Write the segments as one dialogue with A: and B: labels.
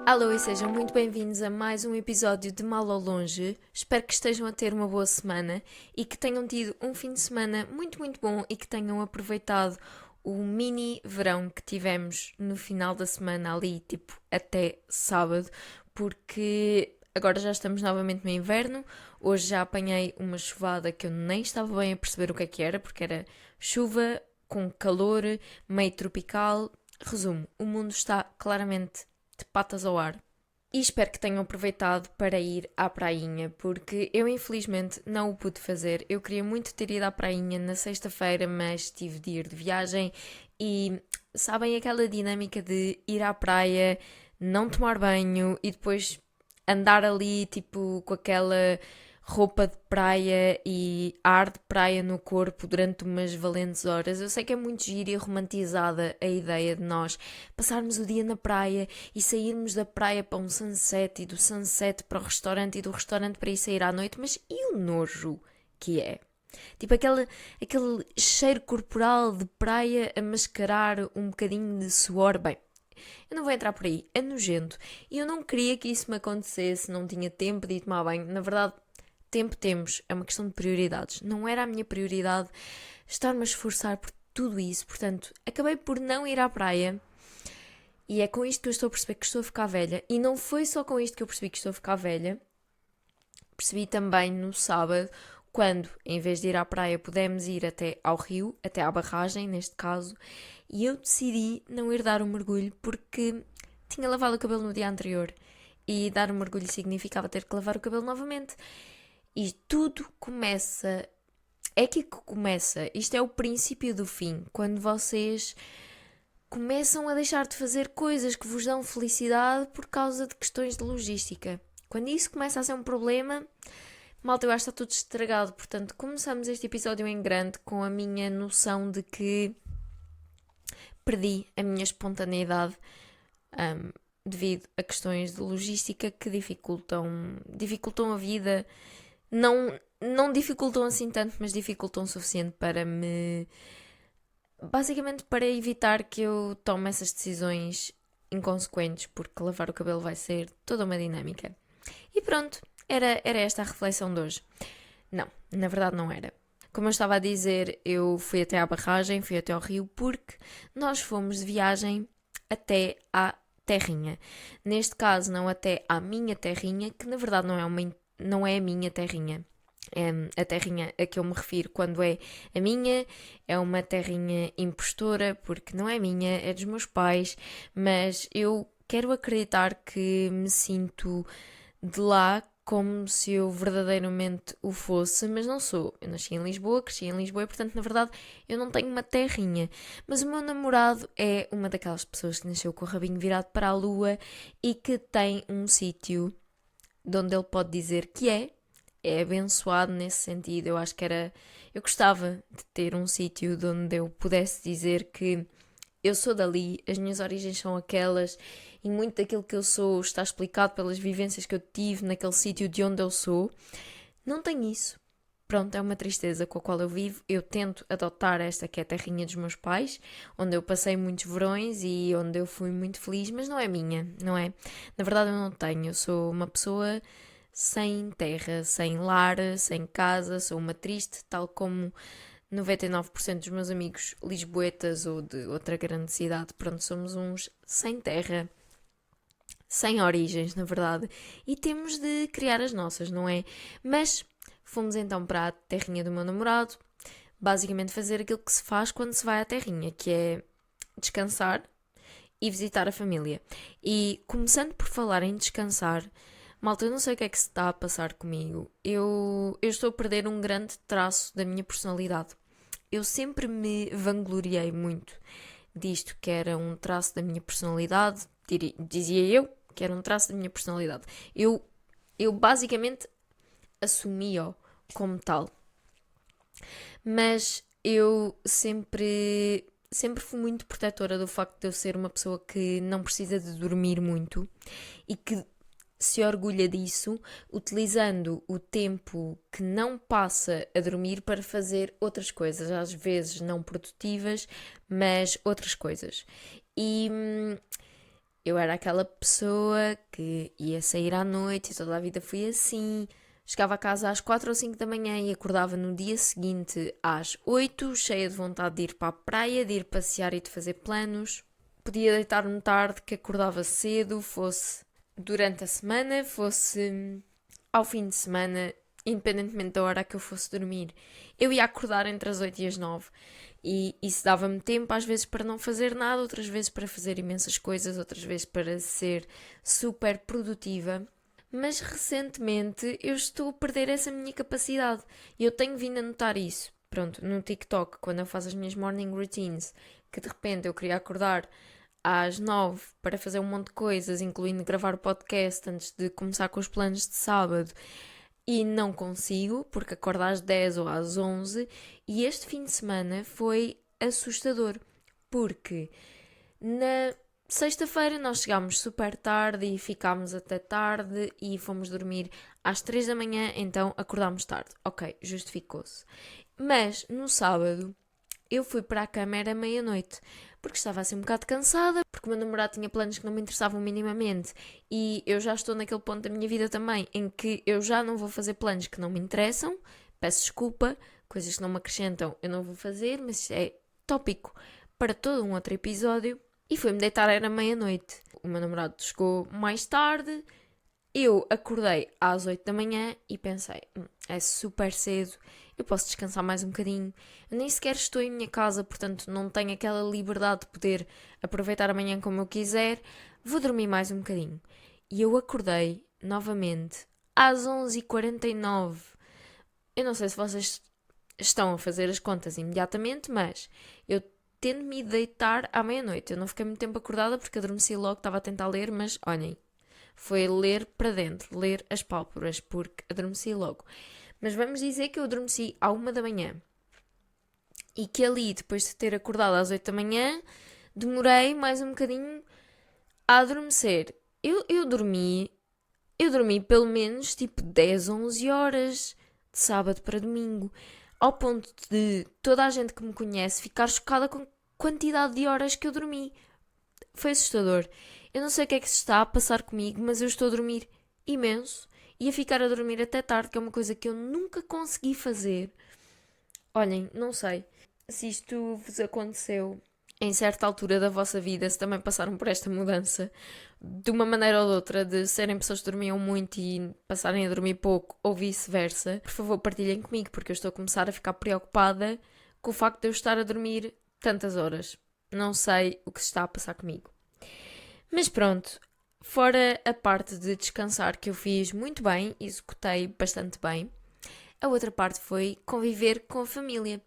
A: Alô e sejam muito bem-vindos a mais um episódio de Mal ao Longe. Espero que estejam a ter uma boa semana e que tenham tido um fim de semana muito bom e que tenham aproveitado o mini verão que tivemos no final da semana ali, tipo até sábado, porque agora já estamos novamente no inverno. Hoje já apanhei uma chuvada que eu nem estava bem a perceber o que era, porque era chuva com calor, meio tropical. Resumo, o mundo está claramente de patas ao ar. E espero que tenham aproveitado para ir à prainha, porque eu infelizmente não o pude fazer. Eu queria muito ter ido à prainha na sexta-feira, mas tive de ir de viagem e sabem aquela dinâmica de ir à praia, não tomar banho e depois andar ali tipo com aquela roupa de praia e ar de praia no corpo durante umas valentes horas. Eu sei que é muito gira e romantizada a ideia de nós passarmos o dia na praia e sairmos da praia para um sunset e do sunset para o restaurante e do restaurante para ir sair à noite, mas e o nojo que é? Tipo aquele cheiro corporal de praia a mascarar um bocadinho de suor. Bem, eu não vou entrar por aí, é nojento. E eu não queria que isso me acontecesse, não tinha tempo de ir tomar banho. Na verdade, tempo temos, é uma questão de prioridades. Não era a minha prioridade estar-me a esforçar por tudo isso, portanto, acabei por não ir à praia. E é com isto que eu estou a perceber que estou a ficar velha. E não foi só com isto que eu percebi que estou a ficar velha. Percebi também no sábado, quando, em vez de ir à praia, pudemos ir até ao rio, até à barragem, neste caso, e eu decidi não ir dar um mergulho porque tinha lavado o cabelo no dia anterior. E dar um mergulho significava ter que lavar o cabelo novamente. E tudo começa. É aqui que começa. Isto é o princípio do fim. Quando vocês começam a deixar de fazer coisas que vos dão felicidade por causa de questões de logística. Quando isso começa a ser um problema, malta, eu acho que está tudo estragado. Portanto, começamos este episódio em grande com a minha noção de que perdi a minha espontaneidade um, devido a questões de logística que dificultam a vida. Não dificultam assim tanto, mas dificultam o suficiente para me. Basicamente para evitar que eu tome essas decisões inconsequentes, porque lavar o cabelo vai ser toda uma dinâmica. E pronto, era esta a reflexão de hoje. Não, na verdade não era. Como eu estava a dizer, eu fui até à barragem, fui até ao rio, porque nós fomos de viagem até à terrinha. Neste caso, não até à minha terrinha, que na verdade não é a minha terrinha. A terrinha a que eu me refiro quando é a minha, é uma terrinha impostora, porque não é minha, é dos meus pais, mas eu quero acreditar que me sinto de lá como se eu verdadeiramente o fosse, mas não sou. Eu nasci em Lisboa, cresci em Lisboa e, portanto, na verdade, eu não tenho uma terrinha. Mas o meu namorado é uma daquelas pessoas que nasceu com o rabinho virado para a lua e que tem um sítio de onde ele pode dizer que é abençoado nesse sentido. Eu acho que era. Eu gostava de ter um sítio de onde eu pudesse dizer que eu sou dali, as minhas origens são aquelas e muito daquilo que eu sou está explicado pelas vivências que eu tive naquele sítio de onde eu sou. Não tenho isso. Pronto, é uma tristeza com a qual eu vivo. Eu tento adotar esta que é a terrinha dos meus pais, onde eu passei muitos verões e onde eu fui muito feliz, mas não é minha, não é? Na verdade eu não tenho. Eu sou uma pessoa sem terra, sem lar, sem casa, sou uma triste, tal como 99% dos meus amigos lisboetas ou de outra grande cidade. Pronto, somos uns sem terra, sem origens, na verdade, e temos de criar as nossas, não é? Mas fomos então para a terrinha do meu namorado, basicamente fazer aquilo que se faz quando se vai à terrinha, que é descansar e visitar a família. E começando por falar em descansar, malta, eu não sei o que é que se está a passar comigo. Eu estou a perder um grande traço da minha personalidade. Eu sempre me vangloriei muito disto, que era um traço da minha personalidade, dizia eu que era um traço da minha personalidade. Eu basicamente assumi-o como tal. Mas eu sempre fui muito protetora do facto de eu ser uma pessoa que não precisa de dormir muito e que se orgulha disso, utilizando o tempo que não passa a dormir para fazer outras coisas, às vezes não produtivas, mas outras coisas. E eu era aquela pessoa que ia sair à noite e toda a vida fui assim. Chegava a casa às 4 ou 5 da manhã e acordava no dia seguinte às 8, cheia de vontade de ir para a praia, de ir passear e de fazer planos. Podia deitar-me tarde, que acordava cedo, fosse durante a semana, fosse ao fim de semana, independentemente da hora que eu fosse dormir. Eu ia acordar entre as 8 e as 9 e isso dava-me tempo às vezes para não fazer nada, outras vezes para fazer imensas coisas, outras vezes para ser super produtiva. Mas recentemente eu estou a perder essa minha capacidade e eu tenho vindo a notar isso. Pronto, no TikTok, quando eu faço as minhas morning routines, que de repente eu queria acordar às 9 para fazer um monte de coisas, incluindo gravar o podcast antes de começar com os planos de sábado, e não consigo, porque acordo às 10 ou às 11, e este fim de semana foi assustador, porque na sexta-feira nós chegámos super tarde e ficámos até tarde e fomos dormir às 3 da manhã, então acordámos tarde. Ok, justificou-se. Mas no sábado eu fui para a cama, era meia-noite, porque estava assim um bocado cansada, porque o meu namorado tinha planos que não me interessavam minimamente e eu já estou naquele ponto da minha vida também em que eu já não vou fazer planos que não me interessam, peço desculpa, coisas que não me acrescentam eu não vou fazer, mas isto é tópico para todo um outro episódio. E fui-me deitar, era meia-noite. O meu namorado chegou mais tarde, eu acordei às 8 da manhã e pensei, é super cedo, eu posso descansar mais um bocadinho. Eu nem sequer estou em minha casa, portanto não tenho aquela liberdade de poder aproveitar amanhã como eu quiser. Vou dormir mais um bocadinho. E eu acordei novamente às 11h49. Eu não sei se vocês estão a fazer as contas imediatamente, mas eu tendo-me ido deitar à meia-noite. Eu não fiquei muito tempo acordada porque adormeci logo, estava a tentar ler, mas olhem, foi ler para dentro, ler as pálpebras, porque adormeci logo. Mas vamos dizer que eu adormeci à 1 da manhã e que ali, depois de ter acordado às 8 da manhã, demorei mais um bocadinho a adormecer. Eu dormi pelo menos tipo 10, 11 horas de sábado para domingo, ao ponto de toda a gente que me conhece ficar chocada com a quantidade de horas que eu dormi. Foi assustador. Eu não sei o que é que se está a passar comigo, mas eu estou a dormir imenso e a ficar a dormir até tarde, que é uma coisa que eu nunca consegui fazer. Olhem, não sei se isto vos aconteceu em certa altura da vossa vida, se também passaram por esta mudança, de uma maneira ou de outra, de serem pessoas que dormiam muito e passarem a dormir pouco, ou vice-versa. Por favor, partilhem comigo, porque eu estou a começar a ficar preocupada com o facto de eu estar a dormir tantas horas. Não sei o que se está a passar comigo. Mas pronto, fora a parte de descansar que eu fiz muito bem, executei bastante bem, a outra parte foi conviver com a família.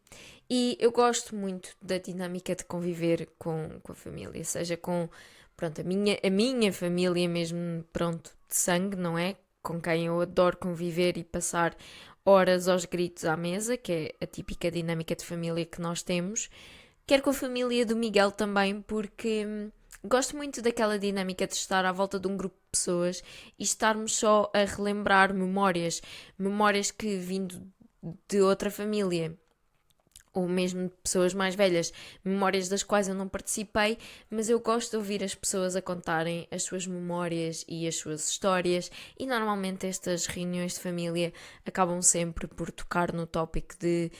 A: E eu gosto muito da dinâmica de conviver com a família, seja com, pronto, a minha família mesmo, pronto, de sangue, não é? Com quem eu adoro conviver e passar horas aos gritos à mesa, que é a típica dinâmica de família que nós temos. Quero com a família do Miguel também, porque gosto muito daquela dinâmica de estar à volta de um grupo de pessoas e estarmos só a relembrar memórias que vindo de outra família, ou mesmo de pessoas mais velhas, memórias das quais eu não participei, mas eu gosto de ouvir as pessoas a contarem as suas memórias e as suas histórias, e normalmente estas reuniões de família acabam sempre por tocar no tópico de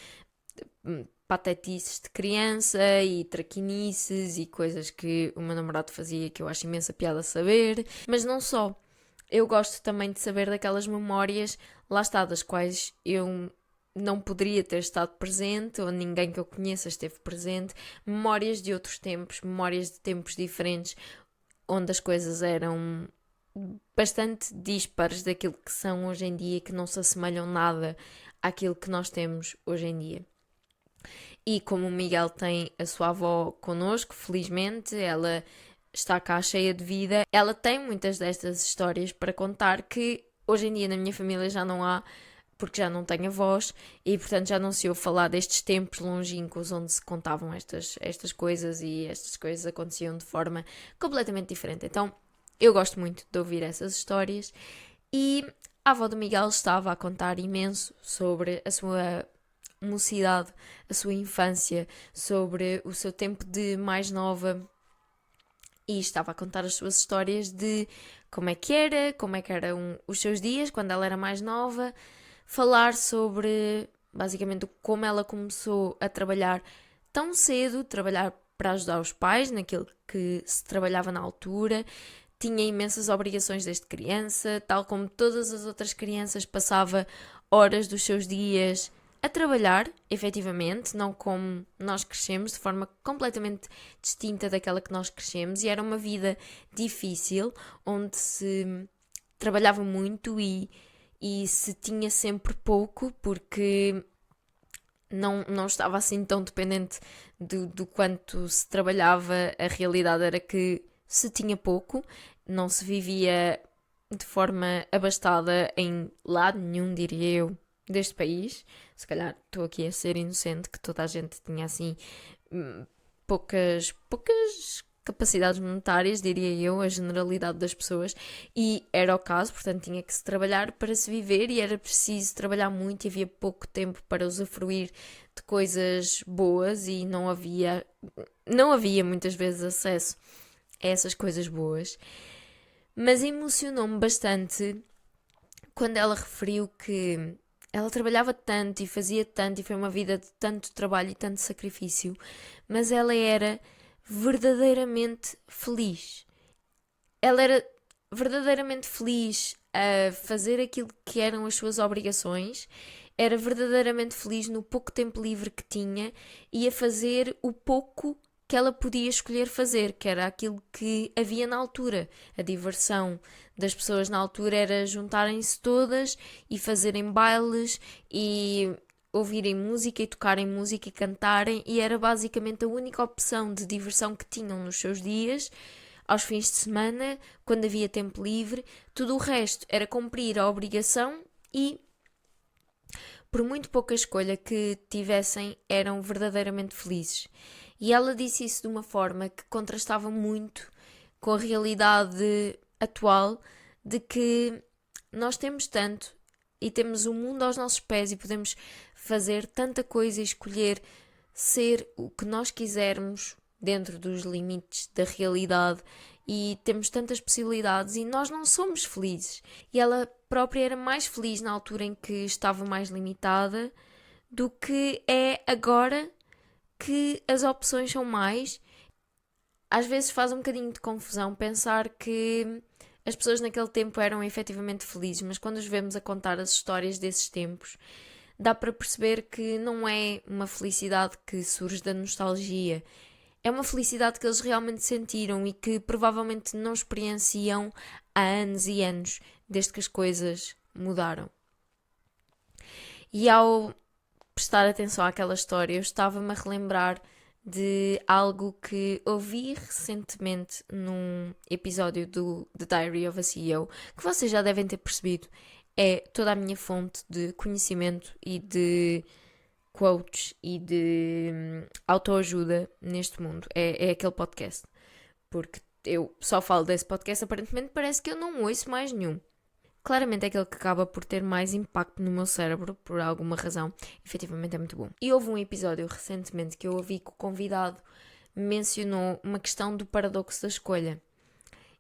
A: patetices de criança e traquinices e coisas que o meu namorado fazia que eu acho imensa piada saber, mas não só. Eu gosto também de saber daquelas memórias, lá está, das quais eu não poderia ter estado presente ou ninguém que eu conheça esteve presente, memórias de outros tempos, memórias de tempos diferentes, onde as coisas eram bastante dispares daquilo que são hoje em dia, que não se assemelham nada àquilo que nós temos hoje em dia. E como o Miguel tem a sua avó connosco, felizmente, ela está cá cheia de vida, ela tem muitas destas histórias para contar que hoje em dia na minha família já não há, porque já não tenho avós e portanto já não se ouve falar destes tempos longínquos onde se contavam estas coisas e estas coisas aconteciam de forma completamente diferente. Então eu gosto muito de ouvir essas histórias e a avó do Miguel estava a contar imenso sobre a sua mocidade, a sua infância, sobre o seu tempo de mais nova, e estava a contar as suas histórias de como é que eram os seus dias quando ela era mais nova, falar sobre basicamente como ela começou a trabalhar tão cedo, trabalhar para ajudar os pais naquilo que se trabalhava na altura, tinha imensas obrigações desde criança, tal como todas as outras crianças, passava horas dos seus dias a trabalhar, efetivamente, não como nós crescemos, de forma completamente distinta daquela que nós crescemos, e era uma vida difícil, onde se trabalhava muito e se tinha sempre pouco, porque não estava assim tão dependente do quanto se trabalhava, a realidade era que se tinha pouco, não se vivia de forma abastada em lado nenhum, diria eu, deste país. Se calhar estou aqui a ser inocente, que toda a gente tinha assim poucas capacidades monetárias, diria eu, a generalidade das pessoas, e era o caso, portanto tinha que se trabalhar para se viver e era preciso trabalhar muito e havia pouco tempo para usufruir de coisas boas e não havia muitas vezes acesso a essas coisas boas. Mas emocionou-me bastante quando ela referiu que ela trabalhava tanto e fazia tanto e foi uma vida de tanto trabalho e tanto sacrifício, mas ela era verdadeiramente feliz. Ela era verdadeiramente feliz a fazer aquilo que eram as suas obrigações, era verdadeiramente feliz no pouco tempo livre que tinha e a fazer o pouco que ela podia escolher fazer, que era aquilo que havia na altura. A diversão das pessoas na altura era juntarem-se todas e fazerem bailes e ouvirem música e tocarem música e cantarem, e era basicamente a única opção de diversão que tinham nos seus dias, aos fins de semana, quando havia tempo livre. Tudo o resto era cumprir a obrigação e, por muito pouca escolha que tivessem, eram verdadeiramente felizes. E ela disse isso de uma forma que contrastava muito com a realidade atual de que nós temos tanto e temos o mundo aos nossos pés e podemos fazer tanta coisa e escolher ser o que nós quisermos dentro dos limites da realidade e temos tantas possibilidades e nós não somos felizes. E ela própria era mais feliz na altura em que estava mais limitada do que é agora que as opções são mais. Às vezes faz um bocadinho de confusão pensar que as pessoas naquele tempo eram efetivamente felizes, mas quando os vemos a contar as histórias desses tempos, dá para perceber que não é uma felicidade que surge da nostalgia. É uma felicidade que eles realmente sentiram e que provavelmente não experienciam há anos e anos, desde que as coisas mudaram. E ao prestar atenção àquela história, eu estava-me a relembrar de algo que ouvi recentemente num episódio do The Diary of a CEO, que vocês já devem ter percebido, é toda a minha fonte de conhecimento e de quotes e de autoajuda neste mundo. É aquele podcast. Porque eu só falo desse podcast, aparentemente parece que eu não ouço mais nenhum. Claramente é aquele que acaba por ter mais impacto no meu cérebro, por alguma razão. Efetivamente é muito bom. E houve um episódio recentemente que eu ouvi que o convidado mencionou uma questão do paradoxo da escolha.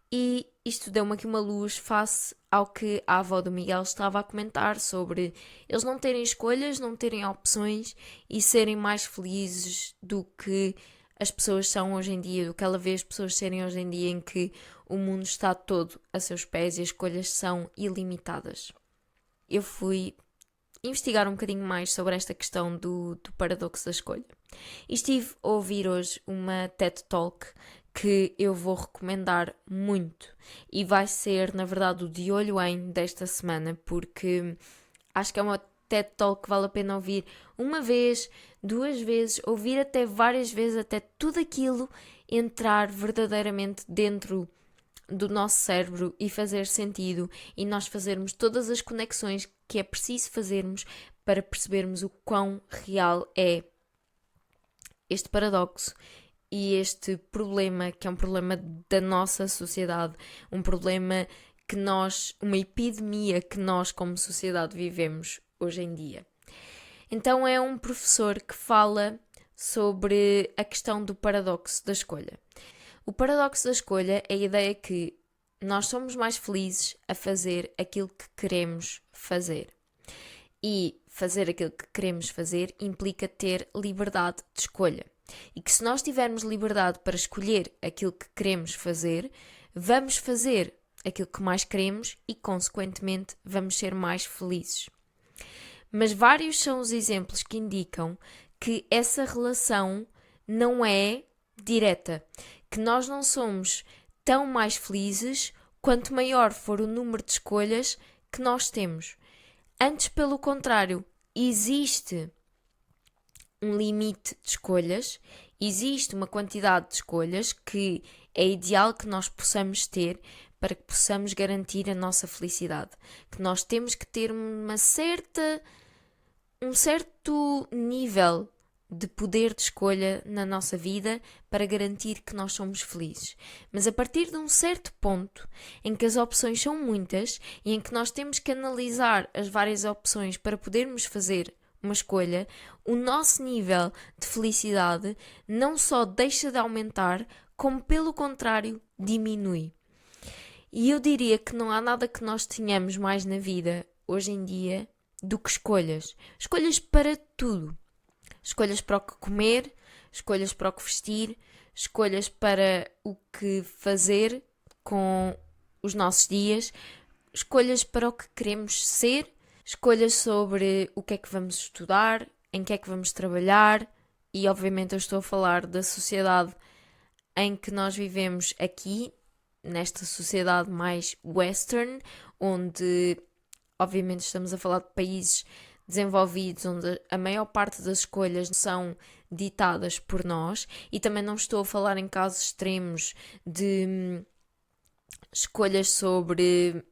A: E isto deu-me aqui uma luz face ao que a avó do Miguel estava a comentar sobre eles não terem escolhas, não terem opções e serem mais felizes do que as pessoas são hoje em dia, do que ela vê as pessoas serem hoje em dia, em que o mundo está todo a seus pés e as escolhas são ilimitadas. Eu fui investigar um bocadinho mais sobre esta questão do paradoxo da escolha. E estive a ouvir hoje uma TED Talk que eu vou recomendar muito e vai ser, na verdade, o de olho em desta semana, porque acho que é uma TED Talk que vale a pena ouvir uma vez, duas vezes, ouvir até várias vezes, até tudo aquilo entrar verdadeiramente dentro do nosso cérebro e fazer sentido e nós fazermos todas as conexões que é preciso fazermos para percebermos o quão real é este paradoxo e este problema, que é um problema da nossa sociedade, um problema que uma epidemia que nós como sociedade vivemos hoje em dia. Então é um professor que fala sobre a questão do paradoxo da escolha. O paradoxo da escolha é a ideia que nós somos mais felizes a fazer aquilo que queremos fazer. E fazer aquilo que queremos fazer implica ter liberdade de escolha. E que se nós tivermos liberdade para escolher aquilo que queremos fazer, vamos fazer aquilo que mais queremos e, consequentemente, vamos ser mais felizes. Mas vários são os exemplos que indicam que essa relação não é direta, que nós não somos tão mais felizes quanto maior for o número de escolhas que nós temos. Antes, pelo contrário, existe um limite de escolhas, existe uma quantidade de escolhas que é ideal que nós possamos ter para que possamos garantir a nossa felicidade. Que nós temos que ter um certo nível de poder de escolha na nossa vida para garantir que nós somos felizes. Mas a partir de um certo ponto em que as opções são muitas e em que nós temos que analisar as várias opções para podermos fazer uma escolha, o nosso nível de felicidade não só deixa de aumentar, como pelo contrário diminui. E eu diria que não há nada que nós tenhamos mais na vida hoje em dia do que escolhas. Escolhas para tudo. Escolhas para o que comer, escolhas para o que vestir, escolhas para o que fazer com os nossos dias, escolhas para o que queremos ser, escolhas sobre o que é que vamos estudar, em que é que vamos trabalhar e obviamente eu estou a falar da sociedade em que nós vivemos aqui, nesta sociedade mais western, onde obviamente estamos a falar de países desenvolvidos, onde a maior parte das escolhas são ditadas por nós, e também não estou a falar em casos extremos de escolhas sobre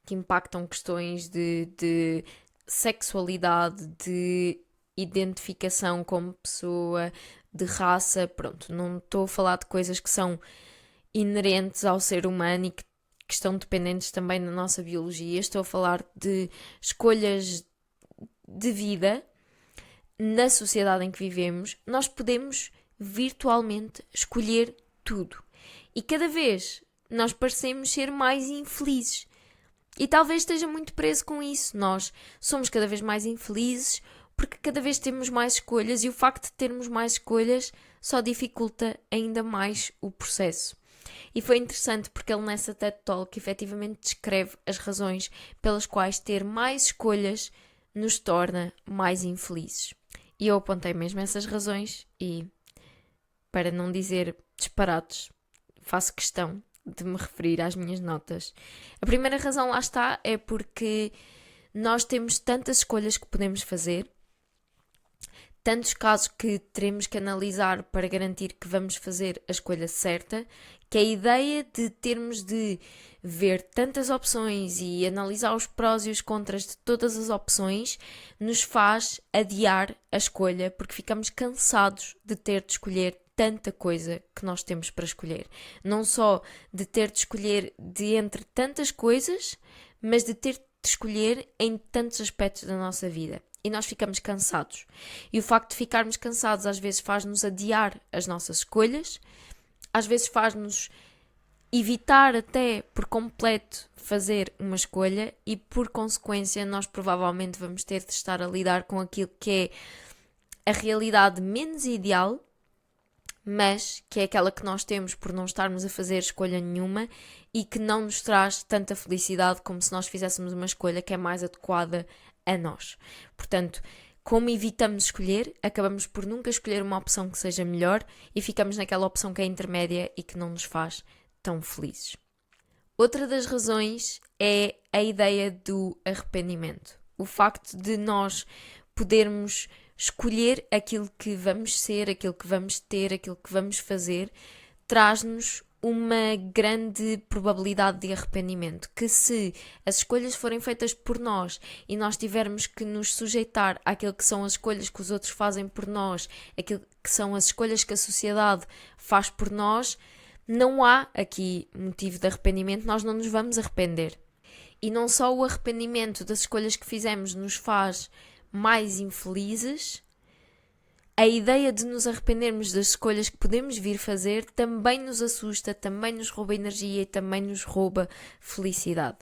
A: que impactam questões de sexualidade, de identificação como pessoa, de raça, pronto, não estou a falar de coisas que são inerentes ao ser humano e que estão dependentes também da nossa biologia. Estou a falar de escolhas de vida na sociedade em que vivemos. Nós podemos virtualmente escolher tudo e cada vez nós parecemos ser mais infelizes e talvez esteja muito preso com isso. Nós somos cada vez mais infelizes porque cada vez temos mais escolhas e o facto de termos mais escolhas só dificulta ainda mais o processo. E foi interessante porque ele nessa TED Talk efetivamente descreve as razões pelas quais ter mais escolhas nos torna mais infelizes. E eu apontei mesmo essas razões e, para não dizer disparates, faço questão de me referir às minhas notas. A primeira razão, lá está, é porque nós temos tantas escolhas que podemos fazer, tantos casos que teremos que analisar para garantir que vamos fazer a escolha certa, que a ideia de termos de ver tantas opções e analisar os prós e os contras de todas as opções nos faz adiar a escolha, porque ficamos cansados de ter de escolher tanta coisa que nós temos para escolher. Não só de ter de escolher de entre tantas coisas, mas de ter de escolher em tantos aspectos da nossa vida. E nós ficamos cansados. E o facto de ficarmos cansados às vezes faz-nos adiar as nossas escolhas, às vezes faz-nos evitar até por completo fazer uma escolha e por consequência nós provavelmente vamos ter de estar a lidar com aquilo que é a realidade menos ideal, mas que é aquela que nós temos por não estarmos a fazer escolha nenhuma e que não nos traz tanta felicidade como se nós fizéssemos uma escolha que é mais adequada a nós. Portanto, como evitamos escolher, acabamos por nunca escolher uma opção que seja melhor e ficamos naquela opção que é intermédia e que não nos faz tão felizes. Outra das razões é a ideia do arrependimento. O facto de nós podermos escolher aquilo que vamos ser, aquilo que vamos ter, aquilo que vamos fazer, traz-nos uma grande probabilidade de arrependimento, que se as escolhas forem feitas por nós e nós tivermos que nos sujeitar àquilo que são as escolhas que os outros fazem por nós, aquilo que são as escolhas que a sociedade faz por nós, não há aqui motivo de arrependimento, nós não nos vamos arrepender. E não só o arrependimento das escolhas que fizemos nos faz mais infelizes, A ideia de nos arrependermos das escolhas que podemos vir fazer também nos assusta, também nos rouba energia e também nos rouba felicidade.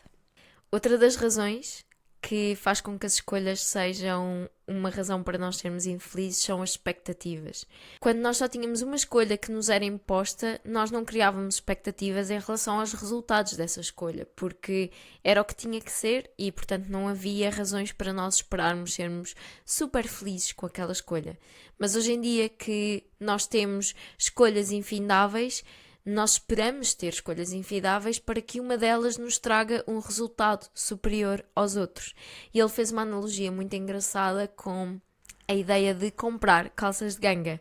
A: Outra das razões que faz com que as escolhas sejam uma razão para nós sermos infelizes são as expectativas. Quando nós só tínhamos uma escolha que nos era imposta, nós não criávamos expectativas em relação aos resultados dessa escolha, porque era o que tinha que ser e, portanto, não havia razões para nós esperarmos sermos super felizes com aquela escolha. Mas hoje em dia que nós temos escolhas infindáveis, nós esperamos ter escolhas infindáveis para que uma delas nos traga um resultado superior aos outros. E ele fez uma analogia muito engraçada com a ideia de comprar calças de ganga.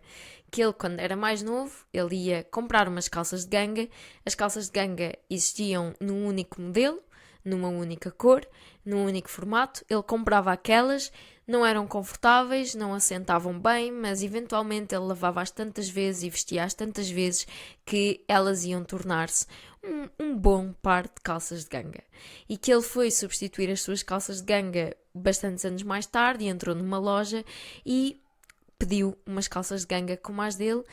A: Que ele, quando era mais novo, ele ia comprar umas calças de ganga. As calças de ganga existiam num único modelo, numa única cor, num único formato. Ele comprava aquelas, não eram confortáveis, não assentavam bem, mas eventualmente ele lavava-as tantas vezes e vestia-as tantas vezes que elas iam tornar-se um bom par de calças de ganga. E que ele foi substituir as suas calças de ganga bastantes anos mais tarde e entrou numa loja e pediu umas calças de ganga como as dele.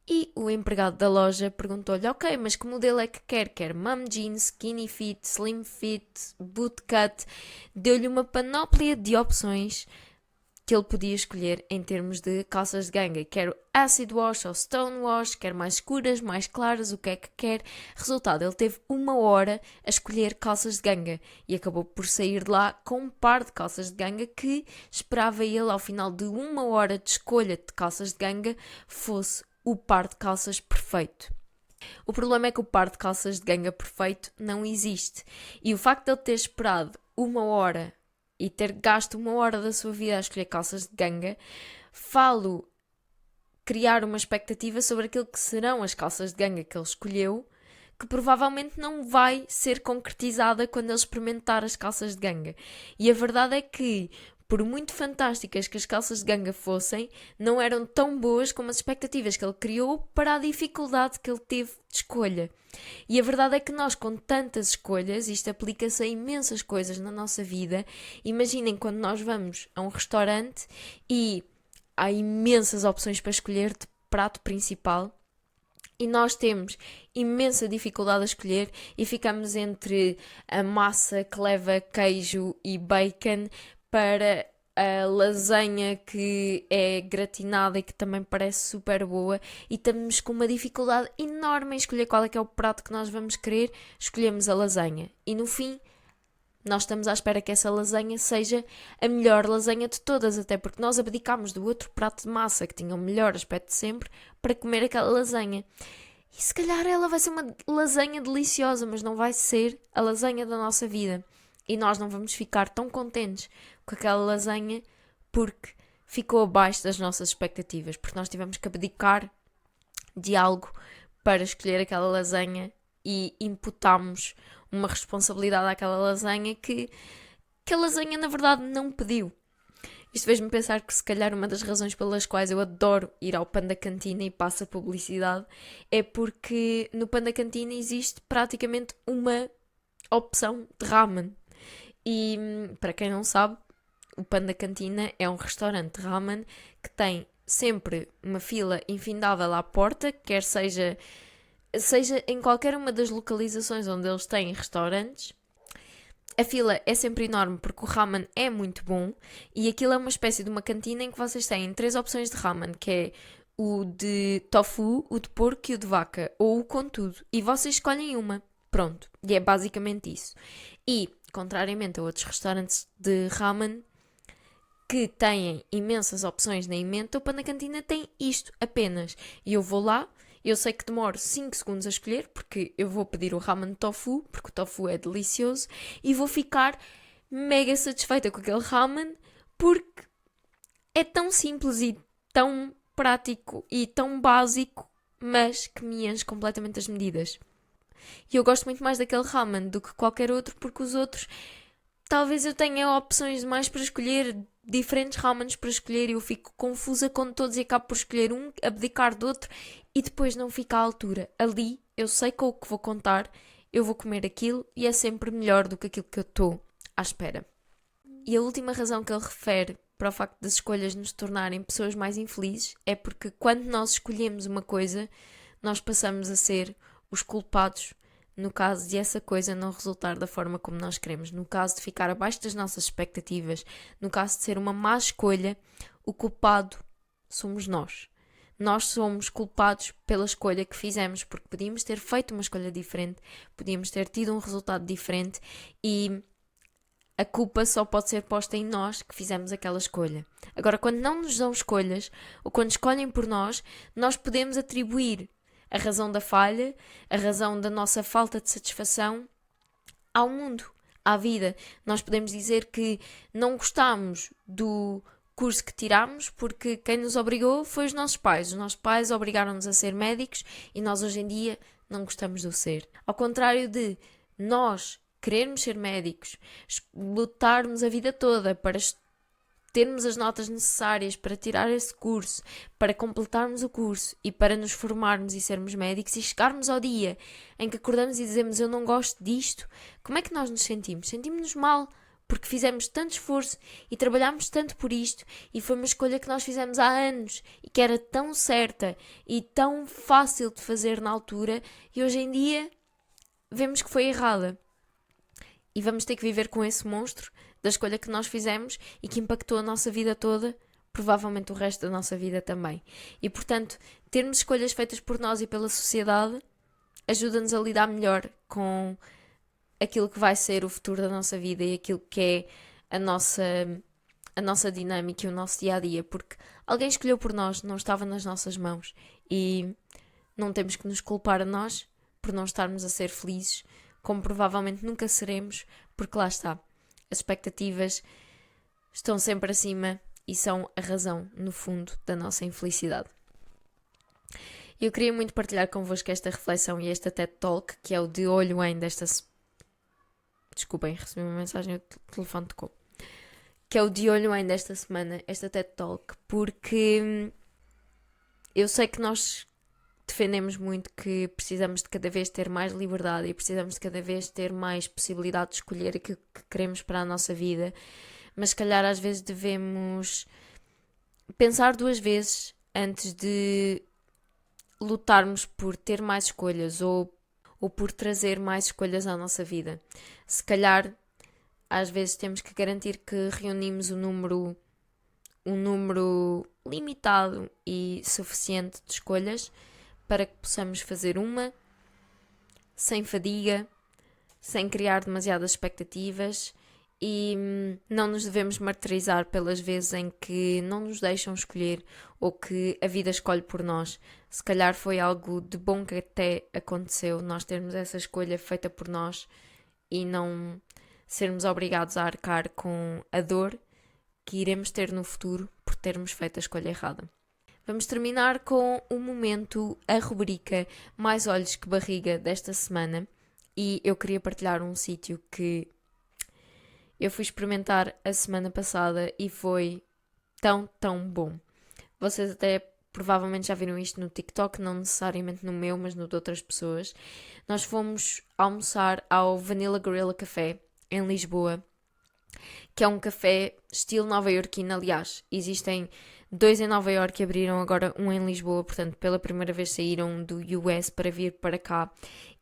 A: E o empregado da loja perguntou-lhe: ok, mas que modelo é que quer? Quer mom jeans, skinny fit, slim fit, bootcut? Deu-lhe uma panóplia de opções que ele podia escolher em termos de calças de ganga. Quer acid wash ou stone wash, quer mais escuras, mais claras, o que é que quer. Resultado, ele teve 1 hora a escolher calças de ganga e acabou por sair de lá com um par de calças de ganga que esperava ele, ao final de 1 hora de escolha de calças de ganga, fosse o par de calças perfeito. O problema é que o par de calças de ganga perfeito não existe. E o facto de ele ter esperado 1 hora e ter gasto 1 hora da sua vida a escolher calças de ganga, falo criar uma expectativa sobre aquilo que serão as calças de ganga que ele escolheu, que provavelmente não vai ser concretizada quando ele experimentar as calças de ganga. E a verdade é que, por muito fantásticas que as calças de ganga fossem, não eram tão boas como as expectativas que ele criou para a dificuldade que ele teve de escolha. E a verdade é que nós, com tantas escolhas, isto aplica-se a imensas coisas na nossa vida. Imaginem quando nós vamos a um restaurante e há imensas opções para escolher de prato principal e nós temos imensa dificuldade a escolher e ficamos entre a massa que leva queijo e bacon para a lasanha que é gratinada e que também parece super boa e estamos com uma dificuldade enorme em escolher qual é que é o prato que nós vamos querer. Escolhemos a lasanha e no fim nós estamos à espera que essa lasanha seja a melhor lasanha de todas, até porque nós abdicámos do outro prato de massa que tinha o melhor aspecto de sempre para comer aquela lasanha. E se calhar ela vai ser uma lasanha deliciosa, mas não vai ser a lasanha da nossa vida. E nós não vamos ficar tão contentes com aquela lasanha porque ficou abaixo das nossas expectativas, porque nós tivemos que abdicar de algo para escolher aquela lasanha e imputámos uma responsabilidade àquela lasanha que a lasanha na verdade não pediu. Isto fez-me pensar que se calhar uma das razões pelas quais eu adoro ir ao Panda Cantina e passa publicidade é porque no Panda Cantina existe praticamente uma opção de ramen. E para quem não sabe, o Panda Cantina é um restaurante de ramen que tem sempre uma fila infindável à porta, quer seja em qualquer uma das localizações onde eles têm restaurantes. A fila é sempre enorme porque o ramen é muito bom e aquilo é uma espécie de uma cantina em que vocês têm 3 opções de ramen, que é o de tofu, o de porco e o de vaca, ou o com tudo. E vocês escolhem uma. Pronto. E é basicamente isso. E, contrariamente a outros restaurantes de ramen que têm imensas opções na emenda, o Panda Cantina tem isto apenas. E eu vou lá. Eu sei que demoro 5 segundos a escolher, porque eu vou pedir o ramen tofu, porque o tofu é delicioso, e vou ficar mega satisfeita com aquele ramen, porque é tão simples e tão prático e tão básico, mas que me enche completamente as medidas. E eu gosto muito mais daquele ramen do que qualquer outro, porque os outros, talvez eu tenha opções demais para escolher, diferentes ramens para escolher, e eu fico confusa com todos e acabo por escolher um, abdicar do outro e depois não fica à altura. Ali eu sei com o que vou contar, eu vou comer aquilo e é sempre melhor do que aquilo que eu estou à espera. E a última razão que ele refere para o facto das escolhas nos tornarem pessoas mais infelizes é porque quando nós escolhemos uma coisa, nós passamos a ser os culpados no caso de essa coisa não resultar da forma como nós queremos, no caso de ficar abaixo das nossas expectativas, no caso de ser uma má escolha, o culpado somos nós. Nós somos culpados pela escolha que fizemos, porque podíamos ter feito uma escolha diferente, podíamos ter tido um resultado diferente e a culpa só pode ser posta em nós que fizemos aquela escolha. Agora, quando não nos dão escolhas, ou quando escolhem por nós, nós podemos atribuir a razão da falha, a razão da nossa falta de satisfação ao mundo, à vida. Nós podemos dizer que não gostamos do curso que tirámos porque quem nos obrigou foi os nossos pais. Os nossos pais obrigaram-nos a ser médicos e nós hoje em dia não gostamos de o ser. Ao contrário de nós querermos ser médicos, lutarmos a vida toda para termos as notas necessárias para tirar esse curso, para completarmos o curso e para nos formarmos e sermos médicos e chegarmos ao dia em que acordamos e dizemos eu não gosto disto, como é que nós nos sentimos? Sentimos-nos mal, porque fizemos tanto esforço e trabalhámos tanto por isto e foi uma escolha que nós fizemos há anos e que era tão certa e tão fácil de fazer na altura e hoje em dia vemos que foi errada. E vamos ter que viver com esse monstro da escolha que nós fizemos e que impactou a nossa vida toda, provavelmente o resto da nossa vida também. E, portanto, termos escolhas feitas por nós e pela sociedade ajuda-nos a lidar melhor com aquilo que vai ser o futuro da nossa vida e aquilo que é a nossa dinâmica e o nosso dia-a-dia, porque alguém escolheu por nós, não estava nas nossas mãos e não temos que nos culpar a nós por não estarmos a ser felizes, como provavelmente nunca seremos, porque lá está, as expectativas estão sempre acima e são a razão, no fundo, da nossa infelicidade. Eu queria muito partilhar convosco esta reflexão e esta TED Talk, que é o De Olho em desta... Desculpem, recebi uma mensagem, o telefone tocou. Que é o De Olho em desta semana, esta TED Talk, porque eu sei que nós defendemos muito que precisamos de cada vez ter mais liberdade e precisamos de cada vez ter mais possibilidade de escolher aquilo que queremos para a nossa vida, mas se calhar às vezes devemos pensar duas vezes antes de lutarmos por ter mais escolhas ou por trazer mais escolhas à nossa vida. Se calhar às vezes temos que garantir que reunimos um número limitado e suficiente de escolhas para que possamos fazer uma sem fadiga, sem criar demasiadas expectativas e não nos devemos martirizar pelas vezes em que não nos deixam escolher ou que a vida escolhe por nós. Se calhar foi algo de bom que até aconteceu, nós termos essa escolha feita por nós e não sermos obrigados a arcar com a dor que iremos ter no futuro por termos feito a escolha errada. Vamos terminar com o momento, a rubrica Mais Olhos que Barriga desta semana e eu queria partilhar um sítio que eu fui experimentar a semana passada e foi tão bom. Vocês até provavelmente já viram isto no TikTok, não necessariamente no meu, mas no de outras pessoas. Nós fomos almoçar ao Vanilla Gorilla Café em Lisboa, que é um café estilo nova-iorquino. Aliás, existem 2 em Nova Iorque, abriram agora um em Lisboa, portanto pela primeira vez saíram do US para vir para cá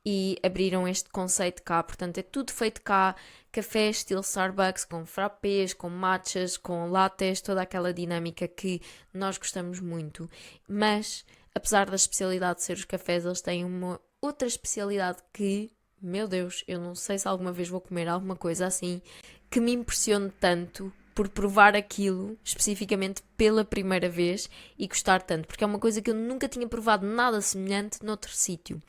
A: e abriram este conceito cá, portanto é tudo feito cá, café estilo Starbucks, com frappés, com matchas, com lattes, toda aquela dinâmica que nós gostamos muito, mas apesar da especialidade de ser os cafés, eles têm uma outra especialidade que, meu Deus, eu não sei se alguma vez vou comer alguma coisa assim, que me impressione tanto por provar aquilo especificamente pela primeira vez e gostar tanto, porque é uma coisa que eu nunca tinha provado nada semelhante noutro sítio.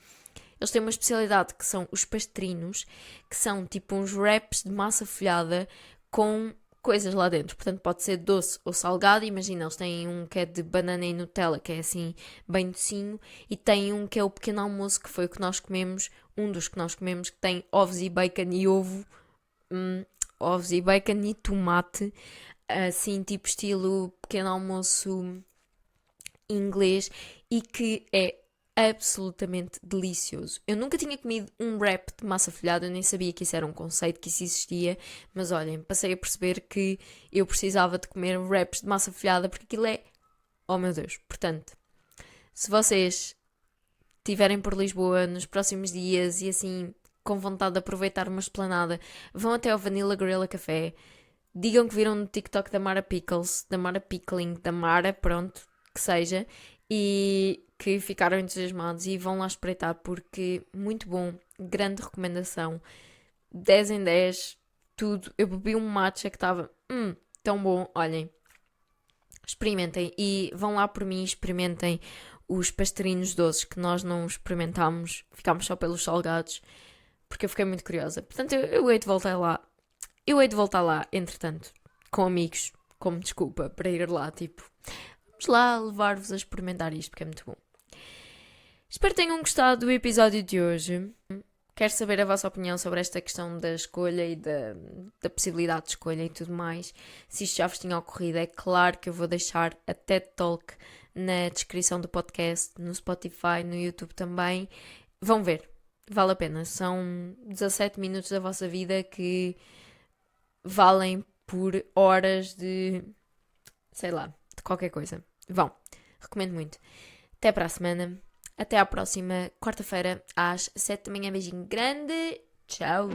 A: Eles têm uma especialidade que são os pastrinos, que são tipo uns wraps de massa folhada com coisas lá dentro. Portanto, pode ser doce ou salgado. Imagina, eles têm um que é de banana e Nutella, que é assim, bem docinho. E tem um que é o pequeno almoço, que foi o que nós comemos, um dos que nós comemos, que tem ovos e bacon e ovo. Ovos e bacon e tomate. Assim, tipo estilo pequeno almoço inglês. E que é absolutamente delicioso. Eu nunca tinha comido um wrap de massa folhada, eu nem sabia que isso era um conceito, que isso existia, mas olhem, passei a perceber que eu precisava de comer wraps de massa folhada porque aquilo é... Oh meu Deus! Portanto, se vocês estiverem por Lisboa nos próximos dias e assim com vontade de aproveitar uma esplanada, vão até ao Vanilla Gorilla Café, digam que viram no TikTok da Mara Pickles, da Mara Pickling, da Mara, pronto, que seja, e que ficaram entusiasmados e vão lá espreitar porque muito bom, grande recomendação, 10 em 10, tudo. Eu bebi um matcha que estava tão bom, olhem, experimentem e vão lá por mim, experimentem os pastorinhos doces que nós não experimentámos, ficámos só pelos salgados, porque eu fiquei muito curiosa. Portanto, eu hei de voltar lá. Eu hei de voltar lá, entretanto, com amigos, como desculpa, para ir lá, tipo, vamos lá levar-vos a experimentar isto, porque é muito bom. Espero que tenham gostado do episódio de hoje. Quero saber a vossa opinião sobre esta questão da escolha e da possibilidade de escolha e tudo mais. Se isto já vos tinha ocorrido, é claro que eu vou deixar a TED Talk na descrição do podcast, no Spotify, no YouTube também. Vão ver, vale a pena. São 17 minutos da vossa vida que valem por horas de, sei lá, de qualquer coisa. Vão, recomendo muito. Até para a semana. Até à próxima quarta-feira às 7 da manhã. Beijinho grande. Tchau.